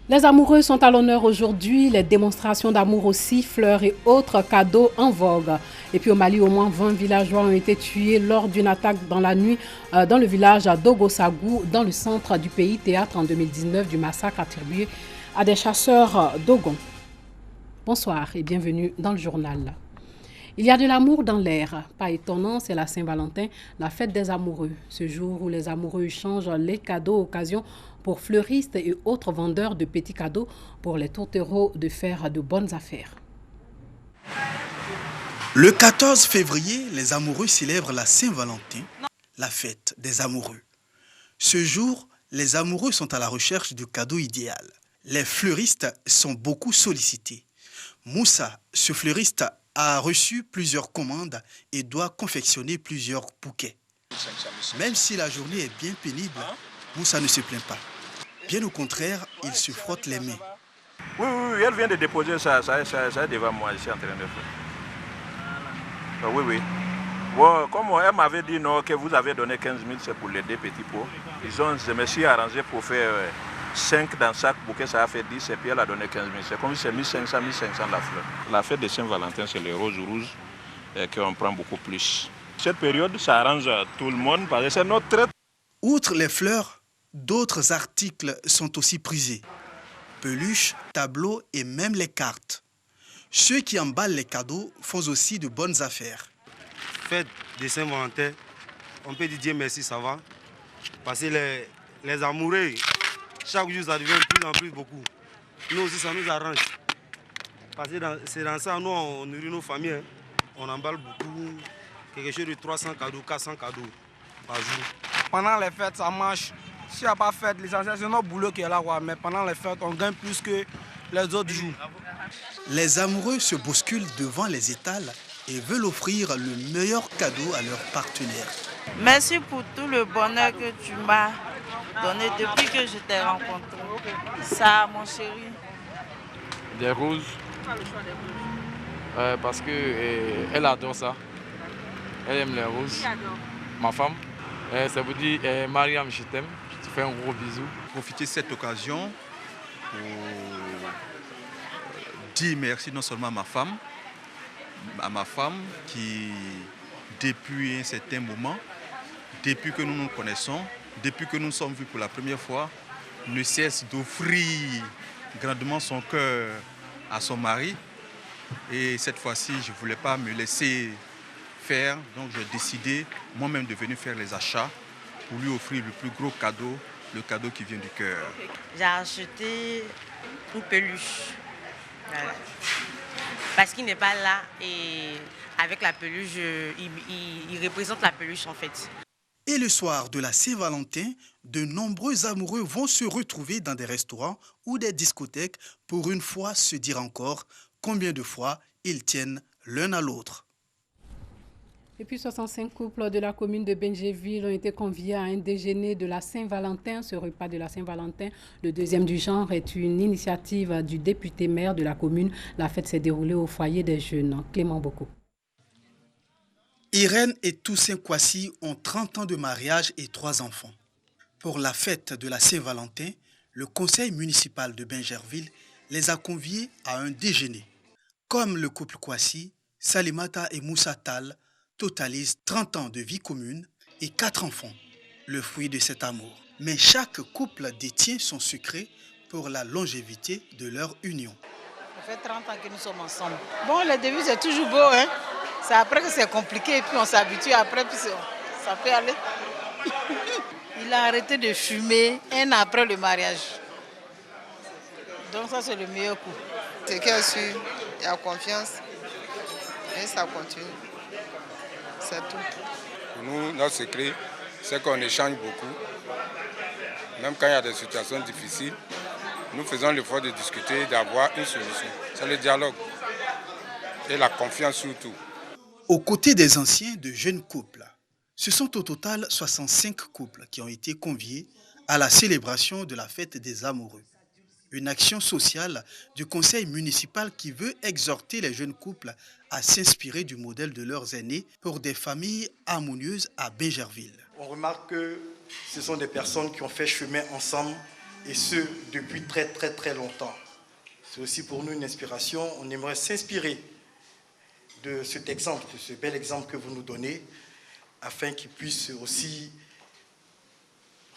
Les amoureux sont à l'honneur aujourd'hui, les démonstrations d'amour aussi, fleurs et autres cadeaux en vogue. Et puis au Mali, au moins 20 villageois ont été tués lors d'une attaque dans la nuit dans le village d'Ogosagou, dans le centre du pays, théâtre en 2019 du massacre attribué à des chasseurs d'Ogon. Bonsoir et bienvenue dans le journal. Il y a de l'amour dans l'air. Pas étonnant, c'est la Saint-Valentin, la fête des amoureux. Ce jour où les amoureux échangent les cadeaux, occasion pour fleuristes et autres vendeurs de petits cadeaux pour les tourtereaux de faire de bonnes affaires. Le 14 février, les amoureux célèbrent la Saint-Valentin, la fête des amoureux. Ce jour, les amoureux sont à la recherche du cadeau idéal. Les fleuristes sont beaucoup sollicités. Moussa, ce fleuriste, a reçu plusieurs commandes et doit confectionner plusieurs bouquets. Même si la journée est bien pénible, Moussa ne se plaint pas. Bien au contraire, il se frotte les mains. Oui, elle vient de déposer ça est devant moi, je suis en train de faire. Oui. Bon, comme elle m'avait dit non, que vous avez donné 15 000, c'est pour les deux petits pots. Je me suis arrangé pour faire 5 dans chaque bouquet, ça a fait 10 et puis elle a donné 15 000. C'est comme si c'est 1500 la fleur. La fête de Saint-Valentin, c'est les roses rouges qu'on prend beaucoup plus. Cette période, ça arrange tout le monde parce que c'est notre traite. Outre les fleurs, d'autres articles sont aussi prisés. Peluches, tableaux et même les cartes. Ceux qui emballent les cadeaux font aussi de bonnes affaires. Fête de Saint-Valentin, on peut dire Dieu merci, ça va. Parce que les amoureux, chaque jour ça devient de plus en plus beaucoup. Nous aussi ça nous arrange. Parce que c'est dans ça, nous on nourrit nos familles. Hein. On emballe beaucoup, quelque chose de 300 cadeaux, 400 cadeaux par jour. Pendant les fêtes, ça marche. S'il n'y a pas de fête, l'essentiel c'est notre boulot qui est là. Mais pendant les fêtes, on gagne plus que les autres jours. Les amoureux se bousculent devant les étals et veulent offrir le meilleur cadeau à leur partenaire. Merci pour tout le bonheur que tu m'as donné depuis que je t'ai rencontré. Ça, mon chéri. Des roses. Parce qu'elle adore ça. Elle aime les roses. Ma femme. Ça vous dit, Mariam, je t'aime. Je te fais un gros bisou. Profiter de cette occasion pour dire merci non seulement à ma femme qui, depuis un certain moment, depuis que nous nous connaissons, depuis que nous nous sommes vus pour la première fois, ne cesse d'offrir grandement son cœur à son mari. Et cette fois-ci, je ne voulais pas me laisser faire, donc j'ai décidé moi-même de venir faire les achats pour lui offrir le plus gros cadeau, le cadeau qui vient du cœur. J'ai acheté une peluche. Voilà. Parce qu'il n'est pas là et avec la peluche, il représente la peluche en fait. Et le soir de la Saint-Valentin, de nombreux amoureux vont se retrouver dans des restaurants ou des discothèques pour une fois se dire encore combien de fois ils tiennent l'un à l'autre. Et puis 65 couples de la commune de Benjéville ont été conviés à un déjeuner de la Saint-Valentin. Ce repas de la Saint-Valentin, le deuxième du genre, est une initiative du député maire de la commune. La fête s'est déroulée au foyer des jeunes. Clément Boko. Irène et Toussaint Kwasi ont 30 ans de mariage et 3 enfants. Pour la fête de la Saint-Valentin, le conseil municipal de Benjerville les a conviés à un déjeuner. Comme le couple Kwasi, Salimata et Moussa Tal totalisent 30 ans de vie commune et 4 enfants, le fruit de cet amour. Mais chaque couple détient son secret pour la longévité de leur union. Ça fait 30 ans que nous sommes ensemble. Bon, le début c'est toujours beau, hein. C'est après que c'est compliqué et puis on s'habitue après, puis ça peut aller. Il a arrêté de fumer 1 an après le mariage. Donc ça c'est le meilleur coup. C'est qu'il y a su, il y a confiance et ça continue. C'est tout. Pour nous, notre secret, c'est qu'on échange beaucoup. Même quand il y a des situations difficiles, nous faisons l'effort de discuter, d'avoir une solution. C'est le dialogue et la confiance surtout. Aux côtés des anciens de jeunes couples, ce sont au total 65 couples qui ont été conviés à la célébration de la fête des amoureux. Une action sociale du conseil municipal qui veut exhorter les jeunes couples à s'inspirer du modèle de leurs aînés pour des familles harmonieuses à Benjerville. On remarque que ce sont des personnes qui ont fait chemin ensemble et ce, depuis très longtemps. C'est aussi pour nous une inspiration. On aimerait s'inspirer de cet exemple, de ce bel exemple que vous nous donnez, afin qu'il puisse aussi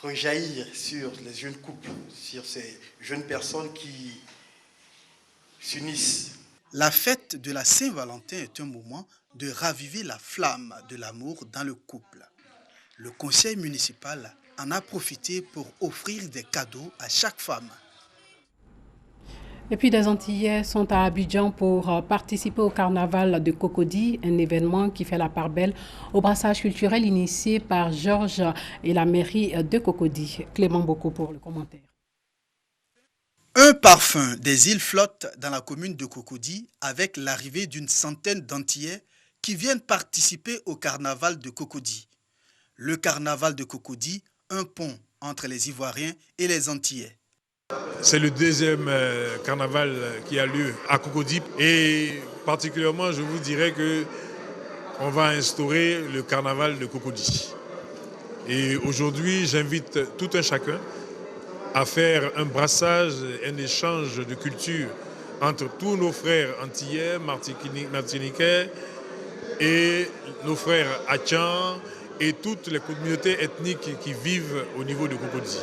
rejaillir sur les jeunes couples, sur ces jeunes personnes qui s'unissent. La fête de la Saint-Valentin est un moment de raviver la flamme de l'amour dans le couple. Le conseil municipal en a profité pour offrir des cadeaux à chaque femme. Et puis des Antillais sont à Abidjan pour participer au carnaval de Cocody, un événement qui fait la part belle au brassage culturel initié par Georges et la mairie de Cocody. Clément Boko pour le commentaire. Un parfum des îles flotte dans la commune de Cocody avec l'arrivée d'une centaine d'Antillais qui viennent participer au carnaval de Cocody. Le carnaval de Cocody, un pont entre les Ivoiriens et les Antillais. C'est le deuxième carnaval qui a lieu à Cocody et particulièrement je vous dirais qu'on va instaurer le carnaval de Cocody. Et aujourd'hui j'invite tout un chacun à faire un brassage, un échange de culture entre tous nos frères antillais, martiniquais et nos frères Hachans et toutes les communautés ethniques qui vivent au niveau de Cocody.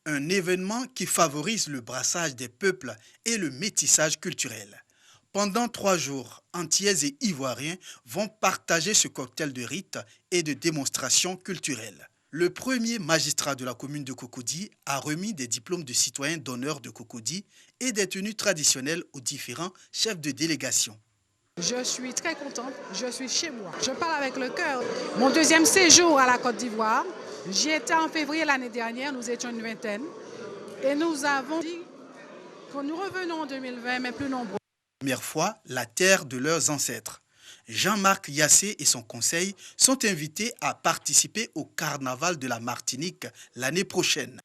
Un événement qui favorise le brassage des peuples et le métissage culturel. Pendant 3 jours, Antillais et Ivoiriens vont partager ce cocktail de rites et de démonstrations culturelles. Le premier magistrat de la commune de Cocody a remis des diplômes de citoyens d'honneur de Cocody et des tenues traditionnelles aux différents chefs de délégation. Je suis très contente, je suis chez moi. Je parle avec le cœur. Mon deuxième séjour à la Côte d'Ivoire, j'y étais en février l'année dernière, nous étions une vingtaine. Et nous avons dit que nous revenons en 2020, mais plus nombreux. Première fois, la terre de leurs ancêtres. Jean-Marc Yassé et son conseil sont invités à participer au carnaval de la Martinique l'année prochaine.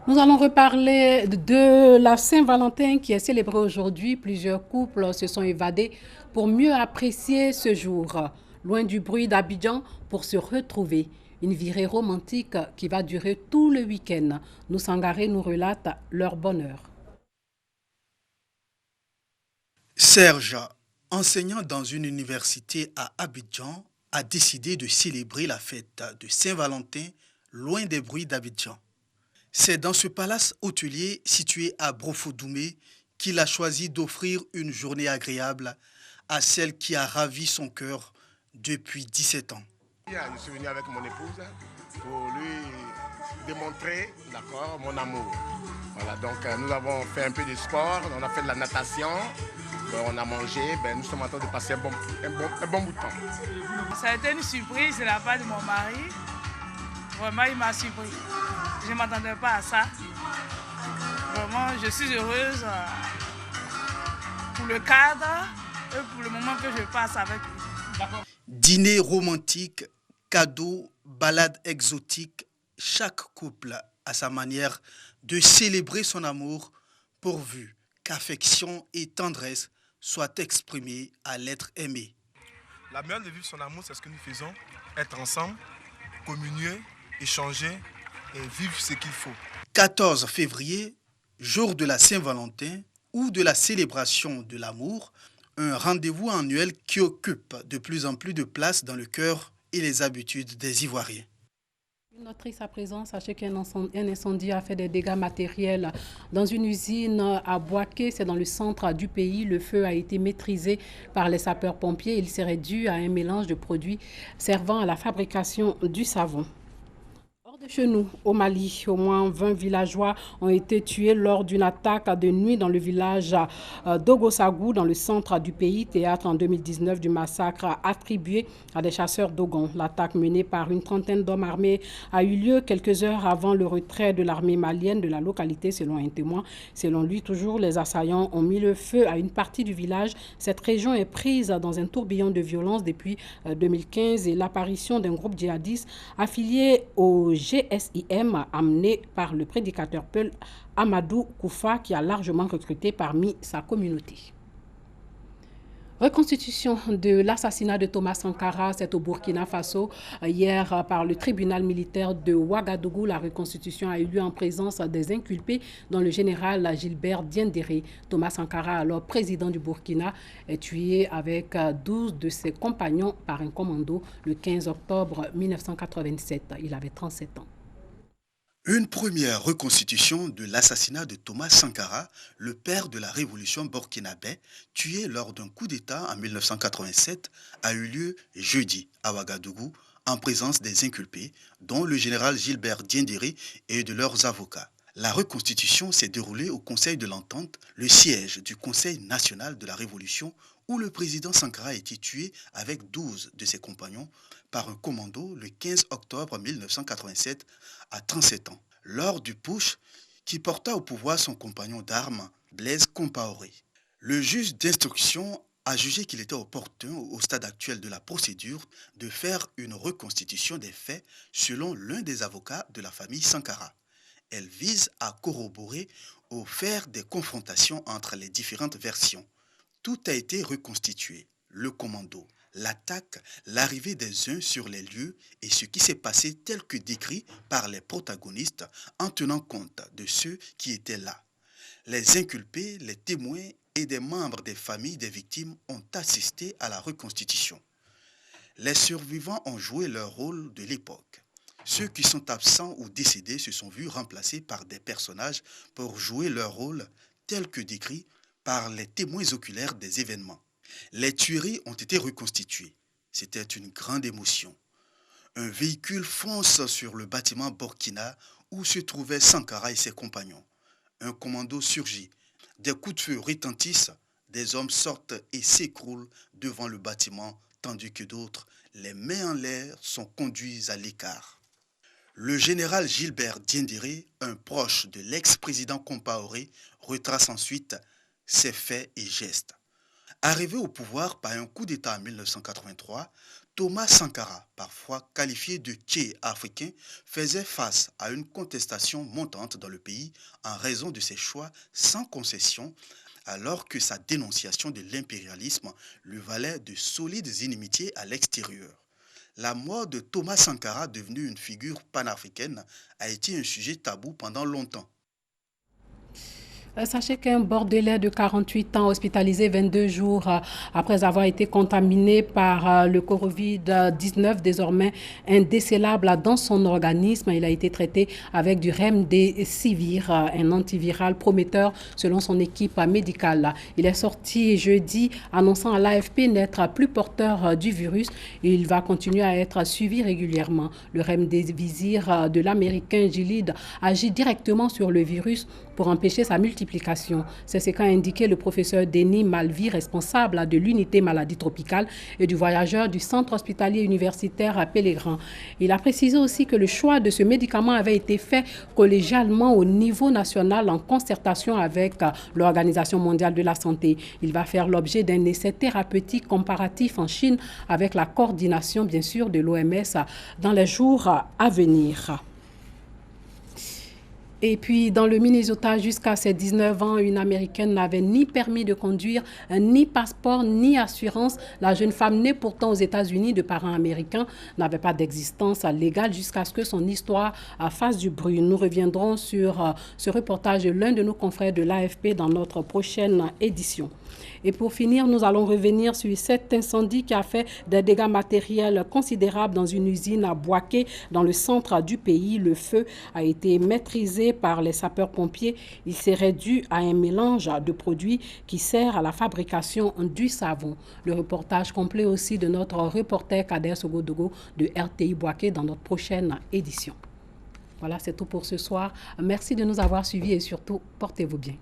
Nous allons reparler de la Saint-Valentin qui est célébrée aujourd'hui. Plusieurs couples se sont évadés pour mieux apprécier ce jour. Loin du bruit d'Abidjan pour se retrouver. Une virée romantique qui va durer tout le week-end. Nous Sangaré nous relate leur bonheur. Serge, enseignant dans une université à Abidjan, a décidé de célébrer la fête de Saint-Valentin loin des bruits d'Abidjan. C'est dans ce palace hôtelier situé à Brofodoumé qu'il a choisi d'offrir une journée agréable à celle qui a ravi son cœur depuis 17 ans. Je suis venu avec mon épouse pour lui démontrer mon amour. Voilà, donc nous avons fait un peu de sport, on a fait de la natation, on a mangé, nous sommes en train de passer un bon bout de temps. Ça a été une surprise de la part de mon mari. Vraiment, il m'a surpris. Je ne m'attendais pas à ça. Vraiment, je suis heureuse pour le cadre et pour le moment que je passe avec lui. Dîner romantique, cadeaux, balades exotiques, chaque couple a sa manière de célébrer son amour pourvu qu'affection et tendresse soient exprimées à l'être aimé. La manière de vivre son amour, c'est ce que nous faisons, être ensemble, communier, échanger et vivre ce qu'il faut. 14 février, jour de la Saint-Valentin ou de la célébration de l'amour, un rendez-vous annuel qui occupe de plus en plus de place dans le cœur et les habitudes des Ivoiriens. Une notice à présent, sachez qu'un incendie a fait des dégâts matériels dans une usine à Boaké, c'est dans le centre du pays. Le feu a été maîtrisé par les sapeurs-pompiers. Il serait dû à un mélange de produits servant à la fabrication du savon. De chez nous, au Mali, au moins 20 villageois ont été tués lors d'une attaque de nuit dans le village d'Ogosagou, dans le centre du pays, théâtre en 2019 du massacre attribué à des chasseurs Dogon. L'attaque menée par une trentaine d'hommes armés a eu lieu quelques heures avant le retrait de l'armée malienne de la localité, selon un témoin. Selon lui, toujours, les assaillants ont mis le feu à une partie du village. Cette région est prise dans un tourbillon de violence depuis 2015 et l'apparition d'un groupe djihadiste affilié au GSIM amené par le prédicateur Peul Amadou Koufa qui a largement recruté parmi sa communauté. Reconstitution de l'assassinat de Thomas Sankara, c'est au Burkina Faso. Hier, par le tribunal militaire de Ouagadougou, la reconstitution a eu lieu en présence des inculpés, dont le général Gilbert Diendéré. Thomas Sankara, alors président du Burkina, est tué avec 12 de ses compagnons par un commando le 15 octobre 1987. Il avait 37 ans. Une première reconstitution de l'assassinat de Thomas Sankara, le père de la révolution burkinabé, tué lors d'un coup d'État en 1987, a eu lieu jeudi à Ouagadougou, en présence des inculpés, dont le général Gilbert Diendéré et de leurs avocats. La reconstitution s'est déroulée au Conseil de l'Entente, le siège du Conseil national de la Révolution, où le président Sankara a été tué avec 12 de ses compagnons par un commando le 15 octobre 1987 à 37 ans, lors du putsch qui porta au pouvoir son compagnon d'armes, Blaise Compaoré. Le juge d'instruction a jugé qu'il était opportun, au stade actuel de la procédure, de faire une reconstitution des faits selon l'un des avocats de la famille Sankara. Elle vise à corroborer ou faire des confrontations entre les différentes versions. Tout a été reconstitué, le commando, l'attaque, l'arrivée des uns sur les lieux et ce qui s'est passé tel que décrit par les protagonistes en tenant compte de ceux qui étaient là. Les inculpés, les témoins et des membres des familles des victimes ont assisté à la reconstitution. Les survivants ont joué leur rôle de l'époque. Ceux qui sont absents ou décédés se sont vus remplacés par des personnages pour jouer leur rôle tel que décrit par les témoins oculaires des événements. Les tueries ont été reconstituées. C'était une grande émotion. Un véhicule fonce sur le bâtiment Burkina où se trouvaient Sankara et ses compagnons. Un commando surgit. Des coups de feu retentissent. Des hommes sortent et s'écroulent devant le bâtiment, tandis que d'autres, les mains en l'air, sont conduits à l'écart. Le général Gilbert Diendéré, un proche de l'ex-président Compaoré, retrace ensuite ses faits et gestes. Arrivé au pouvoir par un coup d'État en 1983, Thomas Sankara, parfois qualifié de Tché africain, faisait face à une contestation montante dans le pays en raison de ses choix sans concession, alors que sa dénonciation de l'impérialisme lui valait de solides inimitiés à l'extérieur. La mort de Thomas Sankara, devenu une figure panafricaine, a été un sujet tabou pendant longtemps. Sachez qu'un Bordelais de 48 ans hospitalisé 22 jours après avoir été contaminé par le Covid-19, désormais indécellable dans son organisme. Il a été traité avec du Remdesivir, un antiviral prometteur selon son équipe médicale. Il est sorti jeudi annonçant à l'AFP n'être plus porteur du virus. Il va continuer à être suivi régulièrement. Le Remdesivir de l'américain Gilead agit directement sur le virus pour empêcher sa multiplication. C'est ce qu'a indiqué le professeur Denis Malvi, responsable de l'unité maladie tropicale et du voyageur du centre hospitalier universitaire à Pellegrin. Il a précisé aussi que le choix de ce médicament avait été fait collégialement au niveau national en concertation avec l'Organisation mondiale de la santé. Il va faire l'objet d'un essai thérapeutique comparatif en Chine avec la coordination, bien sûr, de l'OMS dans les jours à venir. Et puis, dans le Minnesota, jusqu'à ses 19 ans, une Américaine n'avait ni permis de conduire, ni passeport, ni assurance. La jeune femme, née pourtant aux États-Unis de parents américains, n'avait pas d'existence légale jusqu'à ce que son histoire fasse du bruit. Nous reviendrons sur ce reportage de l'un de nos confrères de l'AFP dans notre prochaine édition. Et pour finir, nous allons revenir sur cet incendie qui a fait des dégâts matériels considérables dans une usine à Boaké, dans le centre du pays. Le feu a été maîtrisé par les sapeurs-pompiers. Il serait dû à un mélange de produits qui sert à la fabrication du savon. Le reportage complet aussi de notre reporter Kader Sogodogo de RTI Boaké dans notre prochaine édition. Voilà, c'est tout pour ce soir. Merci de nous avoir suivis et surtout, portez-vous bien.